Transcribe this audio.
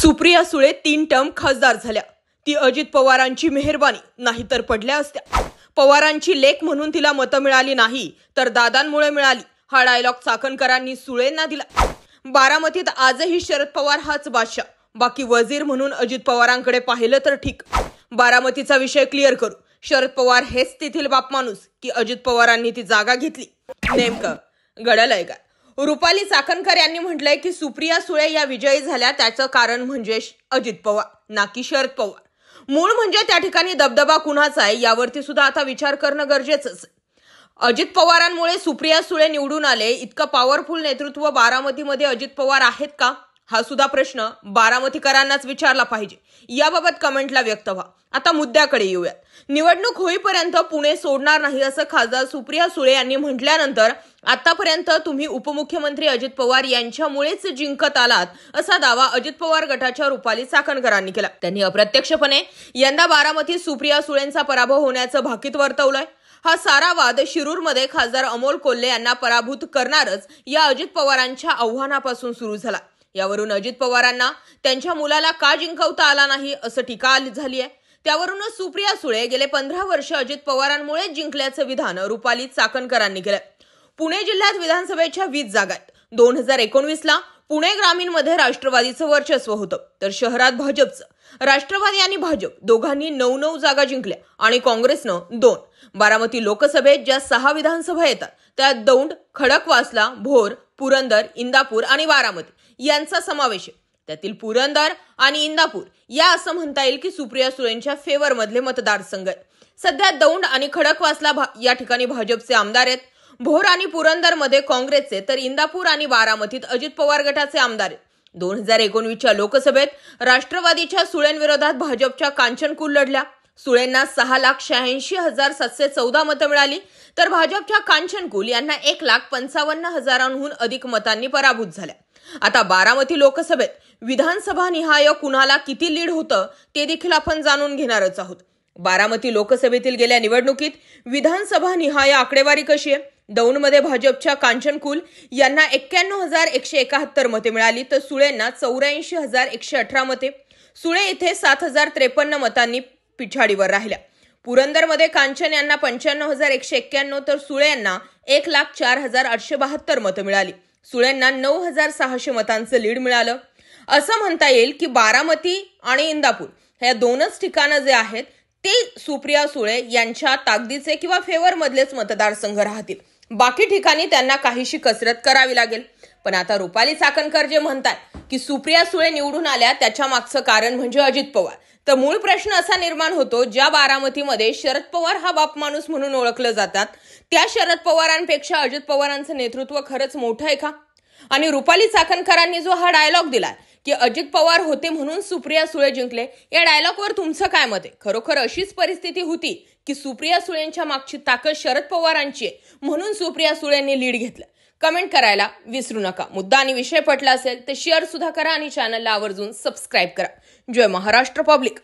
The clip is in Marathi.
सुप्रिया सुळे 3 टर्म खासदार झाल्या. ती अजित पवारांची मेहरबानी नाहीतर पडल्या असत्या. पवारांची लेक म्हणून तिला मतं मिळाली नाही तर दादांमुळे मिळाली. हा डायलॉग चाकणकरांनी सुळेंना दिला. बारामतीत आजही शरद पवार हाच बादशाह. बाकी वजीर म्हणून अजित पवारांकडे पाहिलं तर ठीक. बारामतीचा विषय क्लिअर करू. शरद पवार हेच तेथील बाप माणूस की अजित पवारांनी ती जागा घेतली? नेमकं घडलंय काय? रुपाली चाकणकर यांनी म्हटलंय की सुप्रिया सुळे या विजयी झाल्या त्याचं कारण म्हणजे अजित पवार ना की शरद पवार. मूळ म्हणजे त्या ठिकाणी दबदबा कुणाचा आहे यावरती सुद्धा आता विचार करणं गरजेचंच. अजित पवारांमुळे सुप्रिया सुळे निवडून आले. इतकं पॉवरफुल नेतृत्व बारामतीमध्ये अजित पवार आहेत का हा सुद्धा प्रश्न बारामतीकरांनाच विचारला पाहिजे. याबाबत कमेंटला व्यक्त व्हा. आता मुद्द्याकडे येऊयात. निवडणूक होईपर्यंत पुणे सोडणार नाही असं खासदार सुप्रिया सुळे यांनी म्हटल्यानंतर आतापर्यंत तुम्ही उपमुख्यमंत्री अजित पवार यांच्यामुळेच जिंकत आलात असा दावा अजित पवार गटाच्या रुपाली चाकणकरांनी केला. त्यांनी अप्रत्यक्षपणे यंदा बारामतीत सुप्रिया सुळेंचा पराभव होण्याचं भाकीत वर्तवलंय. हा सारा वाद शिरूरमध्ये खासदार अमोल कोल्हे यांना पराभूत करणारच या अजित पवारांच्या आव्हानापासून सुरू झाला. यावरून अजित पवारांना त्यांच्या मुलाला का जिंकवता आला नाही असं टीका झाली आहे. त्यावरूनच सुप्रिया सुळे गेले 15 वर्ष अजित पवारांमुळेच जिंकल्याचं विधान रुपाली चाकणकरांनी केलं. पुणे जिल्ह्यात विधानसभेच्या 20 जागा आहेत. 2019ला पुणे ग्रामीणमध्ये राष्ट्रवादीचं वर्चस्व होतं तर शहरात भाजपचं. राष्ट्रवादी आणि भाजप दोघांनी 9 जागा जिंकल्या आणि काँग्रेसनं 2. बारामती लोकसभेत ज्या 6 विधानसभा येतात त्यात दौंड, खडकवासला, भोर, पुरंदर, इंदापूर आणि बारामती यांचा समावेश आहे. त्यातील पुरंदर आणि इंदापूर या असं म्हणता येईल की सुप्रिया सुळेंच्या फेवर मधले मतदारसंघ आहेत. सध्या दौंड आणि खडकवासला या ठिकाणी भाजपचे आमदार आहेत. भोर आणि पुरंदर मध्ये काँग्रेसचे तर इंदापूर आणि बारामतीत अजित पवार गटाचे आमदार आहेत. 2019च्या लोकसभेत राष्ट्रवादीच्या सुळेंविरोधात भाजपच्या कांचनकुल लढल्या. सुळेंना 6,86,714 मतं मिळाली तर भाजपच्या कांचनकुल यांना 1,55,000हून अधिक मतांनी पराभूत झाल्या. आता बारामती लोकसभेत विधानसभा निहाय कुणाला किती लीड होतं ते देखील आपण जाणून घेणारच आहोत. बारामती लोकसभेतील गेल्या निवडणुकीत विधानसभा निहाय आकडेवारी कशी आहे? दौंडमध्ये भाजपच्या कांचनकुल यांना 91,171 मते मिळाली तर सुळेंना 84,118 मते. सुळे येथे 7,053 मतांनी पिछाडीवर राहिल्या. पुरंदरमध्ये कांचन यांना 95,191 तर सुळे यांना 1,04,872 मतं मिळाली. सुळेंना 9,600 मतांचं लीड मिळालं. असं म्हणता येईल की बारामती आणि इंदापूर ह्या 2च ठिकाणं जे आहेत ते सुप्रिया सुळे यांच्या ताकदीचे किंवा फेवर मधलेच मतदारसंघ राहतील. बाकी ठिकाणी त्यांना काहीशी कसरत करावी लागेल. पण आता रुपाली चाकणकर जे म्हणतात की सुप्रिया सुळे निवडून आल्या त्याच्या मागचं कारण म्हणजे अजित पवार. तर मूळ प्रश्न असा निर्माण होतो, ज्या बारामतीमध्ये शरद पवार हा बाप माणूस म्हणून ओळखलं जातात त्या शरद पवारांपेक्षा अजित पवारांचं नेतृत्व खरंच मोठं आहे का? आणि रुपाली चाकणकरांनी जो हा डायलॉग दिला की अजित पवार होते म्हणून सुप्रिया सुळे जिंकले, या डायलॉगवर तुमचं काय मत आहे? खरोखर अशीच परिस्थिती होती की सुप्रिया सुळेंच्या मागची ताकद शरद पवारांची आहे म्हणून सुप्रिया सुळेंनी लीड घेतलं? कमेंट करायला विसरू नका. मुद्दा आणि विषय पटला असेल तर शेअर सुद्धा करा आणि चॅनलला आवर्जून सबस्क्राईब करा. जय महाराष्ट्र पब्लिक.